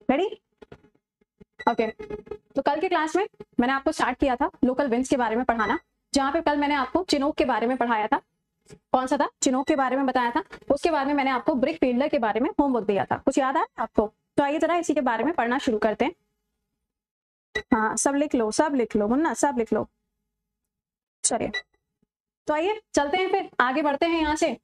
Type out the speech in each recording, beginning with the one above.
Ready? Okay, तो कल के क्लास में मैंने आपको स्टार्ट किया था लोकल विंड्स के बारे में पढ़ाना, जहां पे कल मैंने आपको चिनोक के बारे में पढ़ाया था। कौन सा था? चिनोक के बारे में बताया था। उसके बाद में मैंने आपको ब्रिक फील्डर के बारे में होमवर्क दिया था। कुछ याद आया आपको? तो आइए जरा इसी के बारे में पढ़ना शुरू करते हैं। हाँ, सब लिख लो, सब लिख लो मुन्ना, सब लिख लो। चलिए, तो आइए चलते हैं, फिर आगे बढ़ते हैं। यहाँ से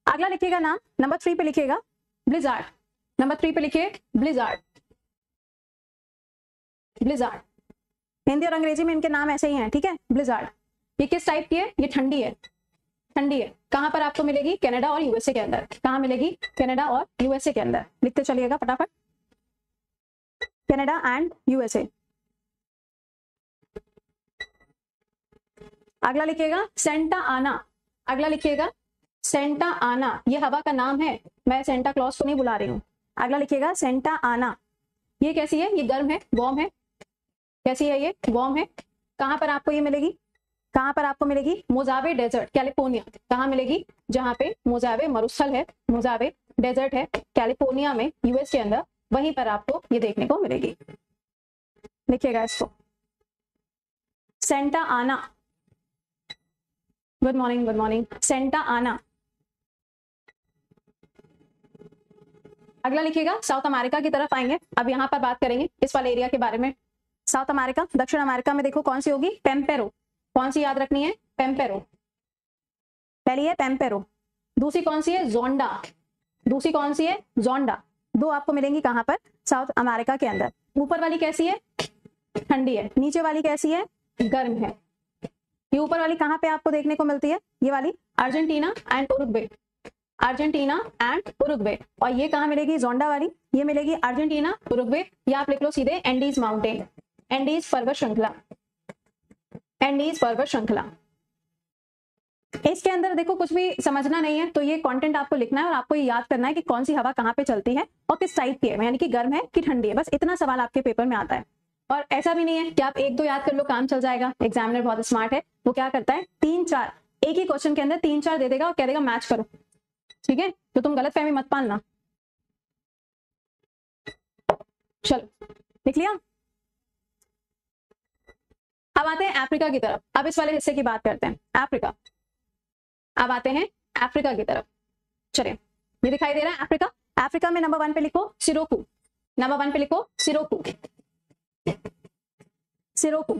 अगला लिखिएगा नाम, नंबर 3 पे लिखिएगा ब्लिजार्ड। नंबर 3 पे लिखिए ब्लिजार्ड। ब्लिजार्ड, हिंदी और अंग्रेजी में इनके नाम ऐसे ही हैं, ठीक है? ब्लिजार्ड, ये किस टाइप की है? ये ठंडी है। ठंडी है। कहां पर आपको मिलेगी? कनाडा और यूएसए के अंदर। कहां मिलेगी? कनाडा और यूएसए के अंदर। लिखते चलिएगा फटाफट, कनाडा एंड यूएसए। अगला लिखिएगा सेंटा आना। अगला लिखिएगा सेंटा आना, ये हवा का नाम है, मैं सेंटा क्लॉज को नहीं बुला रही हूँ। अगला लिखिएगा सेंटा आना। ये कैसी है? ये गर्म है, वार्म है। कैसी है ये? वार्म है। कहां पर आपको ये मिलेगी? कहां पर आपको मिलेगी? मोजावे डेजर्ट, कैलिफोर्निया। कहां मिलेगी? जहां पे मोजावे मरुस्थल है, मोजावे डेजर्ट है कैलिफोर्निया में, यूएस के अंदर, वहीं पर आपको ये देखने को मिलेगी। लिखिएगा इसको, सेंटा आना। Good morning, good morning. Santa आना। अगला लिखिएगा साउथ अमेरिका की तरफ आएंगे। अब यहाँ पर बात करेंगे इस वाले एरिया के बारे में। साउथ अमेरिका, दक्षिण अमेरिका में देखो कौन सी होगी? पेम्पेरो। कौन सी याद रखनी है? पेम्पेरो। पहली है पेम्पेरो, दूसरी कौन सी है? जोंडा। दूसरी कौन सी है? जोंडा। दो आपको मिलेंगी कहां पर? साउथ अमेरिका के अंदर। ऊपर वाली कैसी है? ठंडी है। नीचे वाली कैसी है? गर्म है। ये ऊपर वाली कहां पे आपको देखने को मिलती है? ये वाली Argentina and Uruguay. Argentina and Uruguay. और ये कहां मिलेगी? जोंडा वाली, ये मिलेगी अर्जेंटीना, उरुग्वे। ये आप लिख लो सीधे एंडीज माउंटेन, एंडीज पर्वत श्रृंखला, एंडीज पर्वत श्रृंखला। इसके अंदर देखो कुछ भी समझना नहीं है, तो ये कंटेंट आपको लिखना है और आपको ये याद करना है कि कौन सी हवा कहां पे चलती है और किस टाइप की है, यानी कि गर्म है कि ठंडी है। बस इतना सवाल आपके पेपर में आता है। और ऐसा भी नहीं है कि आप एक दो याद कर लो काम चल जाएगा। एग्जामिनर बहुत स्मार्ट है, वो क्या करता है? 3-4 एक ही क्वेश्चन के अंदर 3-4 दे देगा और कह देगा मैच करो, ठीक है? तो तुम गलत फहमी मत पालना। चलो, लिख लिया? अब आते हैं अफ्रीका की तरफ। अब इस वाले हिस्से की बात करते हैं, अफ्रीका। अब आते हैं अफ्रीका की तरफ। चलिए, ये दिखाई दे रहा है अफ्रीका। अफ्रीका में नंबर 1 पे लिखो सिरोकू। नंबर 1 पे लिखो सिरोकू। सिरोकू,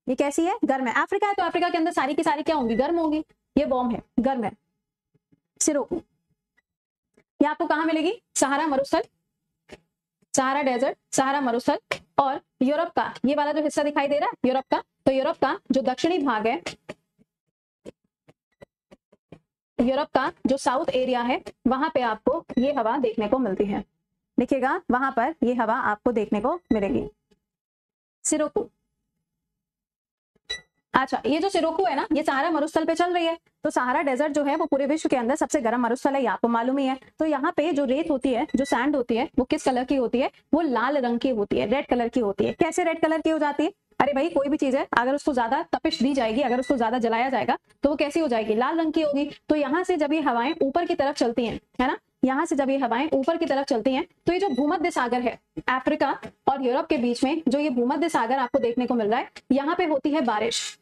ये कैसी है? गर्म है। अफ्रीका है तो अफ्रीका के अंदर सारी की सारी क्या होंगी? गर्म होंगी। ये वार्म है, गर्म है। सिरोकू, ये आपको कहां मिलेगी? सहारा मरुस्थल, सहारा डेजर्ट, सहारा मरुस्थल। और यूरोप का ये वाला जो हिस्सा दिखाई दे रहा है यूरोप का, तो यूरोप का जो दक्षिणी भाग है, यूरोप का जो साउथ एरिया है, वहां पे आपको ये हवा देखने को मिलती है। लिखिएगा, वहां पर ये हवा आपको देखने को मिलेगी। सिरोकू। अच्छा, ये जो सिरोकू है ना, ये सहारा मरुस्थल पे चल रही है। तो सहारा डेजर्ट जो है वो पूरे विश्व के अंदर सबसे गर्म मरुस्थल है, ये आपको मालूम ही है। तो यहाँ पे जो रेत होती है, जो सैंड होती है, वो किस कलर की होती है? वो लाल रंग की होती है, रेड कलर की होती है। कैसे रेड कलर की हो जाती है? अरे भाई, कोई भी चीज है अगर उसको ज्यादा तपिश दी जाएगी, अगर उसको ज्यादा जलाया जाएगा, तो वो कैसी हो जाएगी? लाल रंग की होगी। तो यहाँ से जब ये हवाएं ऊपर की तरफ चलती हैं, है ना, यहाँ से जब ये हवाएं ऊपर की तरफ चलती हैं, तो ये जो भूमध्य सागर है अफ्रीका और यूरोप के बीच में, जो ये भूमध्य सागर आपको देखने को मिल रहा है, यहाँ पे होती है बारिश।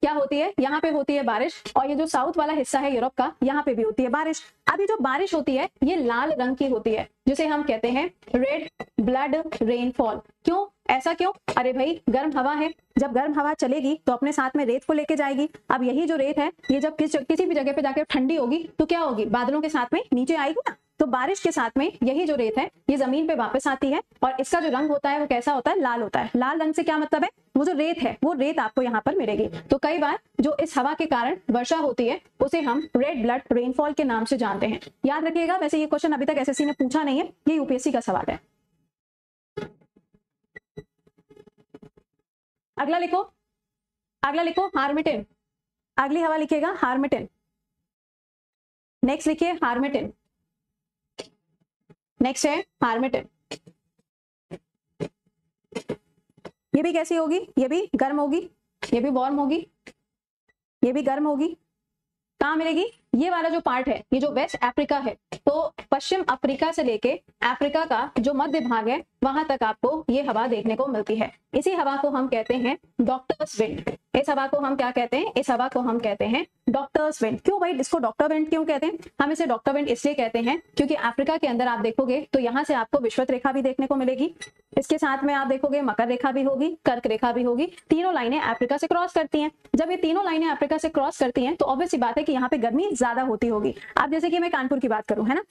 क्या होती है? यहाँ पे होती है बारिश। और ये जो साउथ वाला हिस्सा है यूरोप का, यहाँ पे भी होती है बारिश। अब ये जो बारिश होती है, ये लाल रंग की होती है, जिसे हम कहते हैं रेड ब्लड रेनफॉल। क्यों? ऐसा क्यों? अरे भाई, गर्म हवा है, जब गर्म हवा चलेगी तो अपने साथ में रेत को लेके जाएगी। अब यही जो रेत है, ये जब किसी भी जगह पे जाकर ठंडी होगी तो क्या होगी? बादलों के साथ में नीचे आएगी ना। तो बारिश के साथ में यही जो रेत है, ये जमीन पे वापस आती है और इसका जो रंग होता है वो कैसा होता है? लाल होता है। लाल रंग से क्या मतलब है? वो जो रेत है, वो रेत आपको यहाँ पर मिलेगी। तो कई बार जो इस हवा के कारण वर्षा होती है, उसे हम रेड ब्लड रेनफॉल के नाम से जानते हैं। याद रखिएगा। वैसे ये क्वेश्चन अभी तक एसएससी ने पूछा नहीं है, ये यूपीएससी का सवाल है। अगला लिखो, अगला लिखो हार्मिटिन। अगली हवा लिखिएगा हार्मिटिन। नेक्स्ट लिखिए हार्मिटिन। नेक्स्ट है हार्मिटिन। ये भी कैसी होगी? ये भी गर्म होगी, ये भी वार्म होगी, ये भी गर्म होगी। कहां मिलेगी? ये वाला जो पार्ट है, ये जो वेस्ट अफ्रीका है, तो पश्चिम अफ्रीका से लेके अफ्रीका का जो मध्य भाग है वहां तक आपको ये हवा देखने को मिलती है। इसी हवा को हम कहते हैं डॉक्टर्स विंड। इस हवा को हम क्या कहते हैं? इस हवा को हम कहते हैं डॉक्टर्स विंड। क्यों भाई इसको डॉक्टर विंड क्यों कहते हैं? हम इसे डॉक्टर विंड इसलिए कहते हैं क्योंकि अफ्रीका के अंदर आप देखोगे तो यहाँ से आपको विषुवत रेखा भी देखने को मिलेगी, इसके साथ में आप देखोगे मकर रेखा भी होगी, कर्क रेखा भी होगी। तीनों लाइनें अफ्रीका से क्रॉस करती हैं। जब ये तीनों लाइनें अफ्रीका से क्रॉस करती हैं तो ऑब्वियस सी बात है कि यहाँ पे गर्मी ज्यादा होती होगी। आप जैसे कि मैं कानपुर की बात करूं, है ना,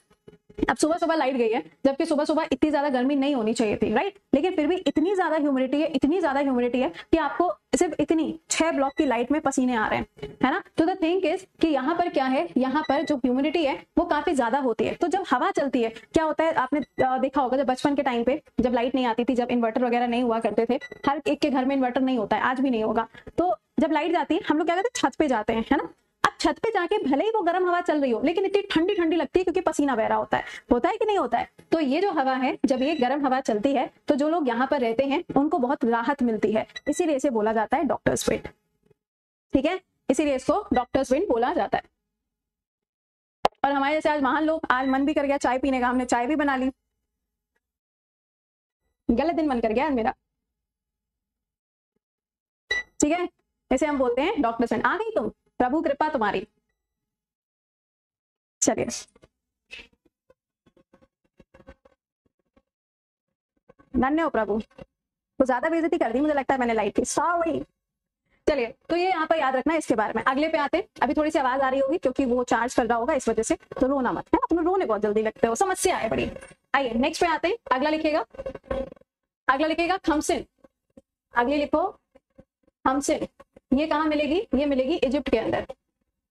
अब सुबह सुबह लाइट गई है, जबकि सुबह सुबह इतनी ज्यादा गर्मी नहीं होनी चाहिए थी, राइट, लेकिन फिर भी इतनी ज्यादा ह्यूमिडिटी है, इतनी ज्यादा ह्यूमिडिटी है कि आपको सिर्फ इतनी 6 ब्लॉक की लाइट में पसीने आ रहे हैं, है ना। तो द थिंग इज कि यहाँ पर क्या है, यहाँ पर जो ह्यूमिडिटी है वो काफी ज्यादा होती है। तो जब हवा चलती है क्या होता है, आपने देखा होगा जब बचपन के टाइम पे जब लाइट नहीं आती थी, जब इन्वर्टर वगैरह नहीं हुआ करते थे, हर एक के घर में इन्वर्टर नहीं होता है, आज भी नहीं होगा, तो जब लाइट जाती है हम लोग क्या करते हैं, छत पे जाते हैं, है ना। अब छत पे जाके भले ही वो गर्म हवा चल रही हो लेकिन इतनी ठंडी ठंडी लगती है क्योंकि पसीना बह रहा होता है कि नहीं होता है। तो ये जो हवा है, जब ये गर्म हवा चलती है तो जो लोग यहाँ पर रहते हैं उनको बहुत राहत मिलती है, इसीलिए इसे बोला जाता है डॉक्टर्स विंड। ठीक है, इसीलिए इसको डॉक्टर्स विंड बोला जाता है। और हमारे जैसे आज महान लोग, आज मन भी कर गया चाय पीने का, हमने चाय भी बना ली, गलत दिन मन कर गया मेरा, ठीक है, इसे हम बोलते हैं डॉक्टर्स विंड। आ गई तुम, प्रभु कृपा तुम्हारी। चलिए, धन्य हो प्रभु, तो ज्यादा बेइज्जती कर दी मुझे लगता है मैंने लाइट की, सॉरी। चलिए, तो ये यहाँ पर याद रखना है। इसके बारे में अगले पे आते हैं। अभी थोड़ी सी आवाज आ रही होगी क्योंकि वो चार्ज कर रहा होगा इस वजह से, तो रोना मत, है ना, तुम्हें रोने बहुत जल्दी लगते हो, समस्या है बड़ी। आइए नेक्स्ट पे आते हैं। अगला लिखेगा खमसिन। अगले लिखो खमसिन। ये कहाँ मिलेगी? ये मिलेगी इजिप्ट के अंदर।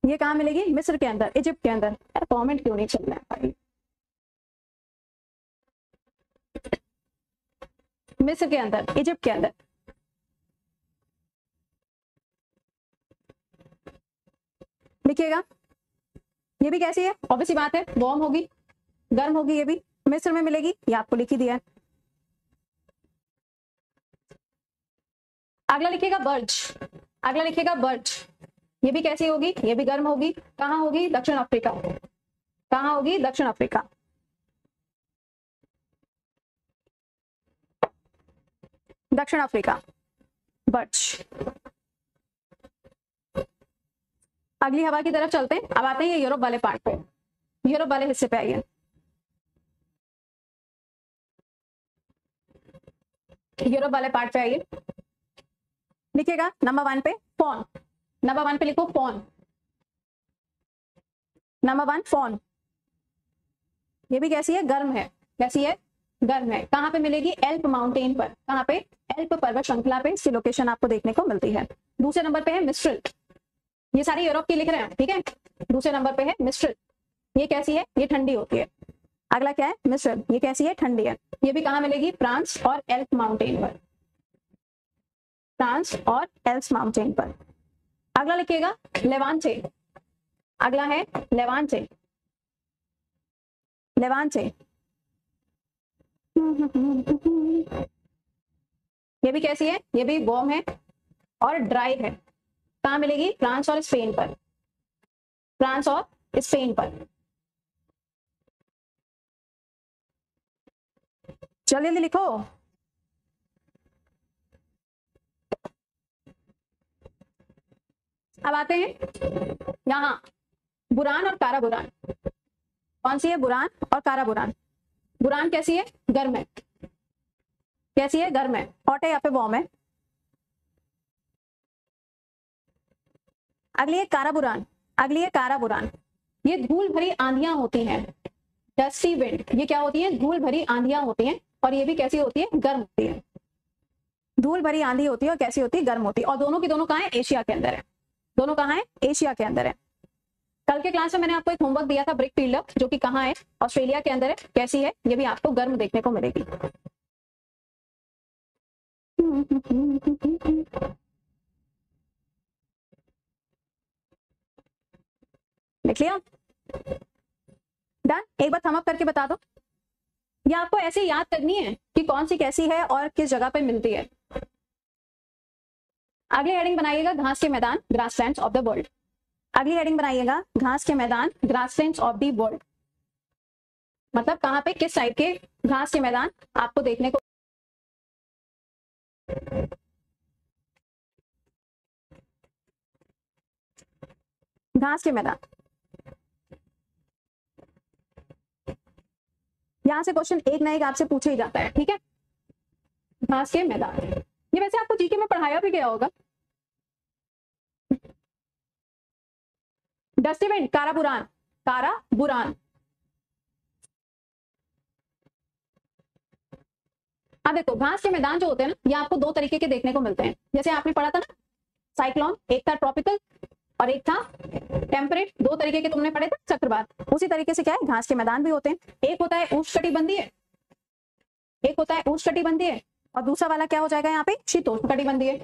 ये कहाँ मिलेगी? मिस्र के अंदर, इजिप्ट के अंदर। यार कमेंट क्यों नहीं चल रहा है भाई? मिस्र के अंदर, इजिप्ट के अंदर। लिखिएगा। ये भी कैसी है? ऑब्वियस सी बात है, वार्म होगी, गर्म होगी। ये भी मिस्र में मिलेगी, ये आपको लिख ही दिया है। अगला लिखिएगा बर्ज। ये भी कैसी होगी? ये भी गर्म होगी। कहाँ होगी? दक्षिण अफ्रीका। कहाँ होगी? दक्षिण अफ्रीका। दक्षिण अफ्रीका, बर्ज। अगली हवा की तरफ चलते हैं। अब आते हैं यूरोप वाले पार्ट पे, यूरोप वाले हिस्से पे आइए। यूरोप वाले पार्ट पे आइए। लिखिएगा नंबर 1 पे फॉन। नंबर 1 पे लिखो फॉन। Number 1 fawn. ये भी कैसी है? गर्म है। कैसी है? गर्म है। कहाँ पे मिलेगी? एल्प माउंटेन पर। कहाँ पे? एल्प पर्वत श्रृंखला पे इसकी लोकेशन आपको देखने को मिलती है। दूसरे नंबर पे है मिस्ट्रिल। ये सारी यूरोप की लिख रहे हैं, ठीक है। दूसरे नंबर पे है मिस्ट्रिल। ये कैसी है? ये ठंडी होती है। अगला क्या है? मिस्ट्रिल। ये कैसी है? ठंडी है। ये भी कहाँ मिलेगी? फ्रांस और एल्प माउंटेन पर। फ्रांस और एल्प्स माउंटेन पर। अगला लिखिएगा लेवांटे। अगला है लेवांटे। लेवांटे। ये भी कैसी है? ये भी वार्म है और ड्राई है। कहाँ मिलेगी? फ्रांस और स्पेन पर। फ्रांस और स्पेन पर। जल्दी लिखो। अब आते हैं यहाँ बुरान और कारा बुरान। कौन सी है? बुरान और कारा बुरान। बुरान कैसी है? गर्म है। कैसी है? गर्म है। हॉट है, यहाँ पे वार्म है। अगली है कारा बुरान। अगली है कारा बुरान। ये धूल भरी आंधियां होती हैं, डस्टी विंड। ये क्या होती है? धूल भरी आंधियां होती हैं। और ये भी कैसी होती है? गर्म होती है। धूल भरी आंधी होती है और कैसी होती है? गर्म होती है। और दोनों की दोनों कहाँ है? एशिया के अंदर है। दोनों कहाँ है? एशिया के अंदर है। कल के क्लास में मैंने आपको एक होमवर्क दिया था, ब्रिक फील्ड, जो कि कहाँ है? ऑस्ट्रेलिया के अंदर है। कैसी है? ये भी आपको गर्म देखने को मिलेगी। लिख लिया? डन। एक बार थंब अप करके बता दो। ये आपको ऐसे याद करनी है कि कौन सी कैसी है और किस जगह पे मिलती है। अगली हेडिंग बनाइएगा घास के मैदान, ग्रासलैंड्स ऑफ द वर्ल्ड। अगली हेडिंग बनाइएगा घास के मैदान, ग्रासलैंड्स ऑफ द वर्ल्ड। मतलब कहाँ पे, किस साइड के घास के मैदान आपको देखने को, घास के मैदान। यहां से क्वेश्चन एक ना एक आपसे पूछा ही जाता है, ठीक है। घास के मैदान, ये वैसे आपको जीके में पढ़ाया भी गया होगा। डस्टबिन, काराबुरान, काराबुरान। अब देखो घास के मैदान जो होते हैं ना, ये आपको दो तरीके के देखने को मिलते हैं। जैसे आपने पढ़ा था ना साइक्लोन, एक था ट्रॉपिकल और एक था टेम्परेट, दो तरीके के तुमने पढ़े थे चक्रवात। उसी तरीके से क्या है, घास के मैदान भी होते हैं। एक होता है उष्णकटिबंधीय, एक होता है उष्णकटिबंधीय, और दूसरा वाला क्या हो जाएगा यहाँ पे, शीतोष्णकटिबंधीय।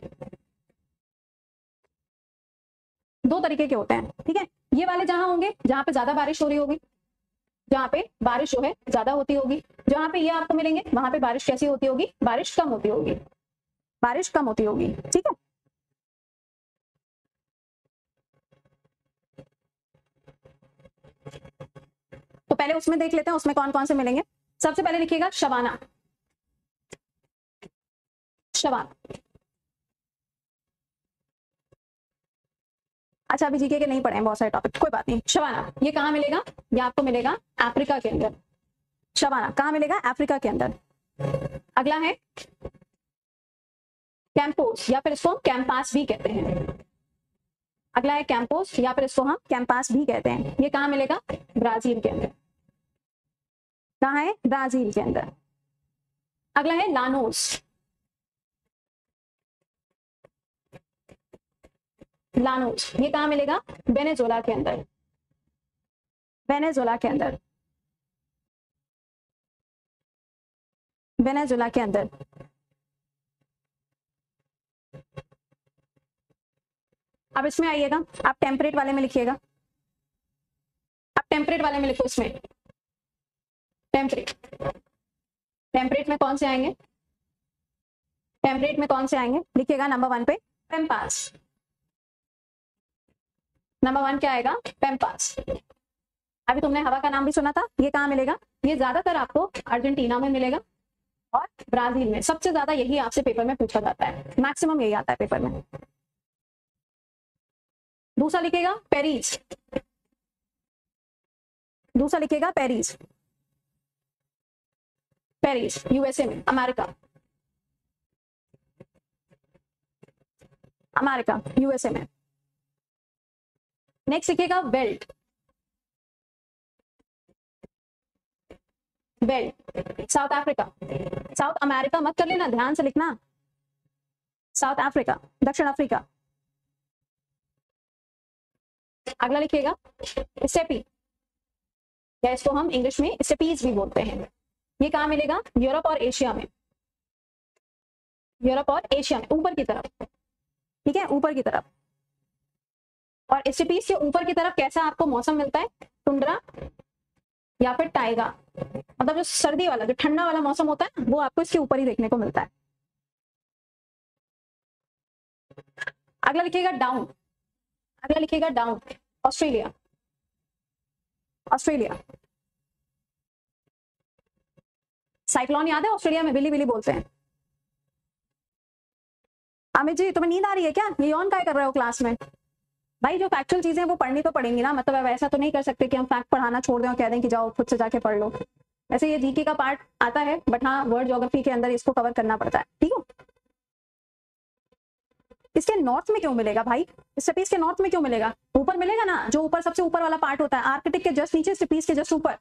दो तरीके के होते हैं, ठीक है। ये वाले जहां होंगे जहां पे ज्यादा बारिश हो रही होगी, जहां पे बारिश जो है ज्यादा होती होगी, जहां पे ये आपको मिलेंगे वहां पे बारिश कैसी होती होगी, बारिश कम होती होगी, बारिश कम होती होगी, ठीक है। तो पहले उसमें देख लेते हैं उसमें कौन कौन से मिलेंगे। सबसे पहले लिखिएगा शबाना, शबाना। अच्छा अभी जीके के नहीं पढ़े हैं बहुत सारे टॉपिक, कोई बात नहीं। शबाना ये कहाँ मिलेगा, ये आपको मिलेगा अफ्रीका के अंदर। शबाना कहाँ मिलेगा, अफ्रीका के अंदर। अगला है कैंपोस, या फिर इसको कैंपास भी कहते हैं। अगला है कैंपोस, या फिर इसको हम कैंपास भी कहते हैं। ये कहाँ मिलेगा, ब्राजील के अंदर। कहाँ है, ब्राजील के अंदर। अगला है लानोस, लानोस ये कहाँ मिलेगा, वेनेजुएला के अंदर, वेनेजुएला के अंदर, वेनेजुएला के अंदर। अब इसमें आइएगा, आप टेम्परेट वाले में लिखिएगा, आप टेम्परेट वाले में लिखो इसमें टेम्परेट। टेम्परेट में कौन से आएंगे, टेम्परेट में कौन से आएंगे, लिखिएगा नंबर 1 पे पेम्पास। नंबर 1 क्या आएगा, पेम्पास। अभी तुमने हवा का नाम भी सुना था, ये कहाँ मिलेगा, ये ज्यादातर आपको अर्जेंटीना में मिलेगा और ब्राजील में। सबसे ज्यादा यही आपसे पेपर में पूछा जाता है, मैक्सिमम यही आता है पेपर में। दूसरा लिखेगा पेरिस, दूसरा लिखेगा पेरिस, पेरिस यूएसए में, अमेरिका, अमेरिका यूएसए में। नेक्स्ट लिखेगा belt, belt south Africa, south America मत कर लेना, ध्यान से लिखना, साउथ अफ्रीका, दक्षिण अफ्रीका। अगला लिखिएगा स्टेपी, या इसको हम इंग्लिश में स्टेपीज भी बोलते हैं। ये कहाँ मिलेगा, यूरोप और एशिया में, यूरोप और एशिया में, ऊपर की तरफ, ठीक है, ऊपर की तरफ। और स्टेपीज के ऊपर की तरफ कैसा आपको मौसम मिलता है, टुंड्रा या फिर टाइगा, मतलब जो सर्दी वाला, जो ठंडा वाला मौसम होता है वो आपको इसके ऊपर ही देखने को मिलता है। अगला लिखिएगा डाउन, अगला लिखिएगा डाउन, ऑस्ट्रेलिया, ऑस्ट्रेलिया। साइक्लोन याद है, ऑस्ट्रेलिया में बिली बिली बोलते हैं। अमित जी तुम्हें नींद आ रही है क्या, ये यौन काय कर रहे हो क्लास में। भाई जो फैक्चुअल चीजें वो पढ़नी तो पड़ेंगी ना, मतलब ऐसा तो नहीं कर सकते कि हम फैक्ट पढ़ाना छोड़ दें और कह दें कि जाओ खुद से जाके पढ़ लो। वैसे ये जीके का पार्ट आता है, बट हाँ वर्ड ज्योग्राफी के अंदर इसको कवर करना पड़ता है, ठीक है। इसके नॉर्थ में क्यों मिलेगा भाई, स्टेपीज के नॉर्थ में क्यों मिलेगा, ऊपर मिलेगा ना, जो ऊपर सबसे ऊपर वाला पार्ट होता है, आर्कटिक के जस्ट नीचे, स्टेपीज के जस्ट ऊपर।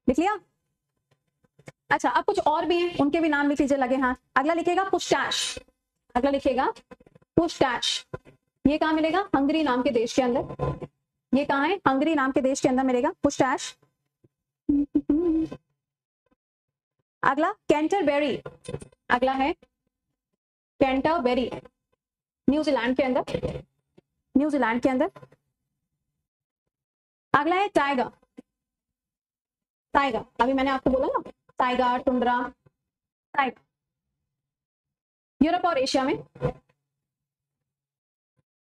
लिख लिया। अच्छा अब कुछ और भी हैं, उनके भी नाम लिख लीजिए लगे हाथ। अगला लिखेगा पुस्टैश, अगला लिखेगा पुस्टैश। ये कहाँ मिलेगा, हंगरी नाम के देश के अंदर। ये कहाँ है, हंगरी नाम के देश के अंदर मिलेगा पुस्टैश। अगला कैंटरबेरी, अगला है कैंटरबेरी, न्यूजीलैंड के अंदर, न्यूजीलैंड के अंदर। अगला है टाइगर, टाइगर अभी मैंने आपको बोला ना, टाइगर, टुंड्रा, टाइगर, यूरोप और एशिया में,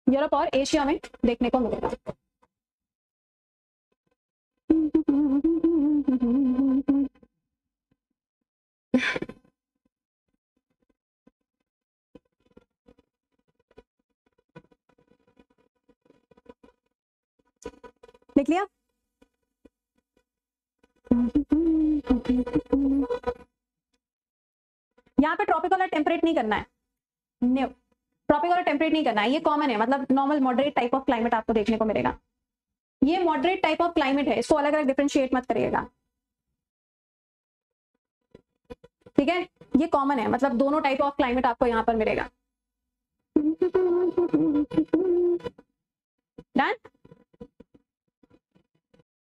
यूरोप और एशिया में देखने को मिलेगा। लिख लिया? यहाँ पे ट्रॉपिकल और टेम्परेट नहीं करना है, ट्रॉपिकल और टेम्परेट नहीं करना है, ये कॉमन है, मतलब normal moderate type of climate आपको देखने को मिलेगा। ये मॉडरेट टाइप ऑफ क्लाइमेट है, इसको अलग अलग डिफरेंशिएट मत करिएगा, ठीक है? ये कॉमन है, मतलब दोनों टाइप ऑफ क्लाइमेट आपको यहाँ पर मिलेगा। डन?